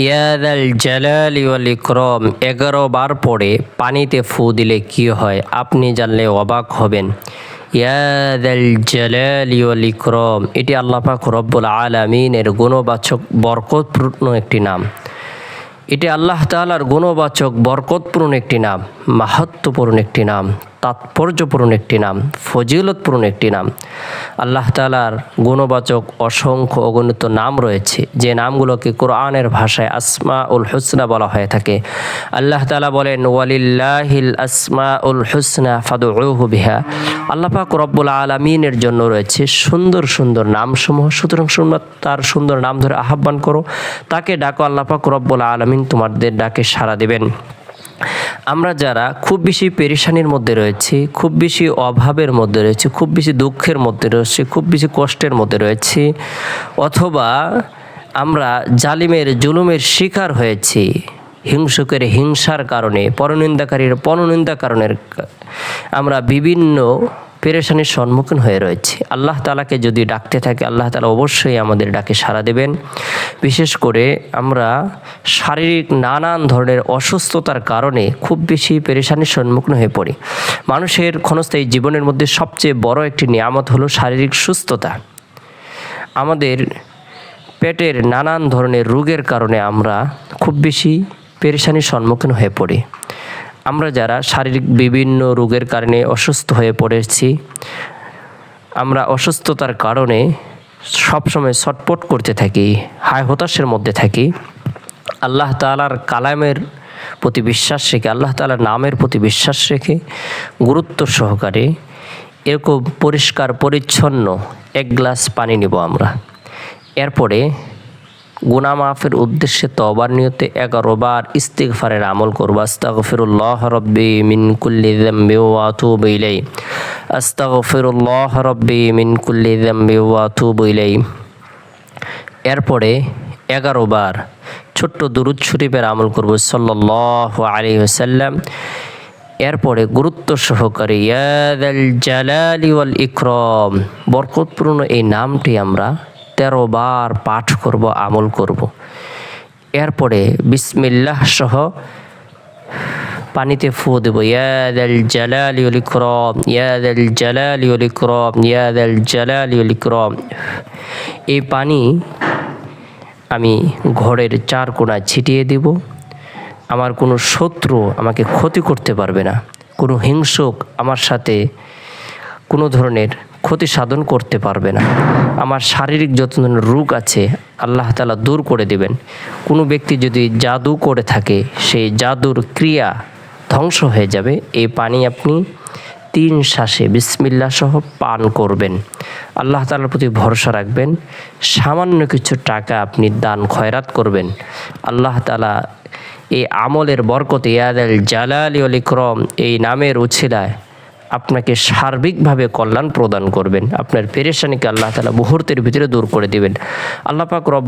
ইয়াদাল জালালি ওয়াল ইকরাম 11 বার পড়ে পানিতে ফু দিলে কি হয় আপনি জানলে অবাক হবেন। ইয়াদাল জালালি ওয়াল ইকরাম এটি আল্লাহ পাক রব্বুল আলামিনের গুণবাচক বরকতপূর্ণ একটি নাম। এটি আল্লাহ তাআলার গুণবাচক বরকতপূর্ণ একটি নাম, মাহাত্ম্যপূর্ণ একটি নাম, তাৎপর্যপূর্ণ একটি নাম, ফজিলতপূর্ণ একটি নাম। আল্লাহ তাআলার গুণবাচক অসংখ্য অগণিত নাম রয়েছে, যে নামগুলোকে কোরআনের ভাষায় আসমাউল হুসনা বলা হয়ে থাকে। আল্লাহ তাআলা বলেন, ওয়ালিল্লাহিল আসমাউল হুসনা ফাদউহু বিহা। আল্লাহ পাক রব্বুল আলামিনের জন্য রয়েছে সুন্দর সুন্দর নামসমূহ, সুতরাং তার সুন্দর নাম ধরে আহ্বান করো, তাকে ডাকো, আল্লাহ পাক রব্বুল আলামিন তোমাদের ডাকে সাড়া দেবেন। আমরা যারা খুব বেশি পেরেশানির মধ্যে রয়েছি, খুব বেশি অভাবের মধ্যে রয়েছি, খুব বেশি দুঃখের মধ্যে রয়েছি, খুব বেশি কষ্টের মধ্যে রয়েছি, অথবা আমরা জালিমের জুলুমের শিকার হয়েছি, হিংসুকের হিংসার কারণে, পরনিন্দাকারীর পরনিন্দা কারণের আমরা বিভিন্ন পেরেশানির সম্মুখীন হয়ে রয়েছে। আল্লাহ তাআলাকে যদি ডাকতে থাকে, আল্লাহ তাআলা অবশ্যই আমাদের ডাকে সাড়া দেবেন। বিশেষ করে আমরা শারীরিক নানান ধরনের অসুস্থতার কারণে খুব বেশি পেরেশানির সম্মুখীন হয়ে পড়ি। মানুষের ক্ষণস্থায়ী জীবনের মধ্যে সবচেয়ে বড় একটি নিয়ামত হলো শারীরিক সুস্থতা। আমাদের পেটের নানান ধরনের রোগের কারণে আমরা খুব বেশি পেরেশানির সম্মুখীন হয়ে পড়ি। আমরা যারা শারীরিক বিভিন্ন রোগের কারণে অসুস্থ হয়ে পড়েছি, আমরা অসুস্থতার কারণে সবসময় ছটপট করতে থাকি, হায় হতাশের মধ্যে থাকি। আল্লাহ তাআলার কালামের প্রতি বিশ্বাস রেখে, আল্লাহ তাআলার নামের প্রতি বিশ্বাস রেখে গুরুত্ব সহকারে এরকম পরিষ্কার পরিচ্ছন্ন এক গ্লাস পানি নেব আমরা। এরপরে গুনাহ মাফের উদ্দেশ্যে তওবার নিয়তে 11 বার ইস্তিগফারের আমল করব। আস্তাগফিরুল্লাহ রাব্বি মিন কুল্লি যামবি ওয়া আতুবু ইলাইহি, আস্তাগফিরুল্লাহ রাব্বি মিন কুল্লি যামবি ওয়া আতুবু ইলাইহি। এরপরে 11 বার ছোট্ট দুরূদ শরীফের আমল করব, সাল্লাল্লাহু আলাইহি ওয়াসাল্লাম। এরপরে গুরুত্ব সহকারে ইয়াদাল জালালি ওয়াল ইকরাম বরকতপূর্ণ এই নামটি আমরা 13 বার পাঠ করব, আমল করব। এরপরে বিসমিল্লাহ সহ পানিতে ফু দেব, ইয়াদাল জালালি ওয়াল ইকরাম, ইয়াদাল জালালি ওয়াল ইকরাম, ইয়াদাল জালালি ওয়াল ইকরাম। এই পানি আমি ঘরের 4 কোণায় ছিটিয়ে দেব। আমার কোনো শত্রু আমাকে ক্ষতি করতে পারবে না, কোনো হিংসুক আমার সাথে কোনো ধরনের ক্ষতি সাধন করতে পারবে না। আমার শারীরিক যত ধরনের রোগ আছে আল্লাহ তাআলা দূর করে দেবেন। কোনো ব্যক্তি যদি জাদু করে থাকে, সেই জাদুর ক্রিয়া ধ্বংস হয়ে যাবে। এই পানি আপনি 3 শ্বাসে বিসমিল্লাহ সহ পান করবেন। আল্লাহ তাআলার প্রতি ভরসা রাখবেন। সামান্য কিছু টাকা আপনি দান খয়রাত করবেন। আল্লাহ তাআলা এই আমলের বরকতে ইয়াদাল জালালি ওয়াল ইকরাম এই নামের উছিলায় আপনাকে সার্বিকভাবে কল্যাণ প্রদান করবেন। আপনার পেরেশানিকে আল্লাহ তাআলা মুহূর্তের ভিতরে দূর করে দিবেন। আল্লাহ পাক রব্বুল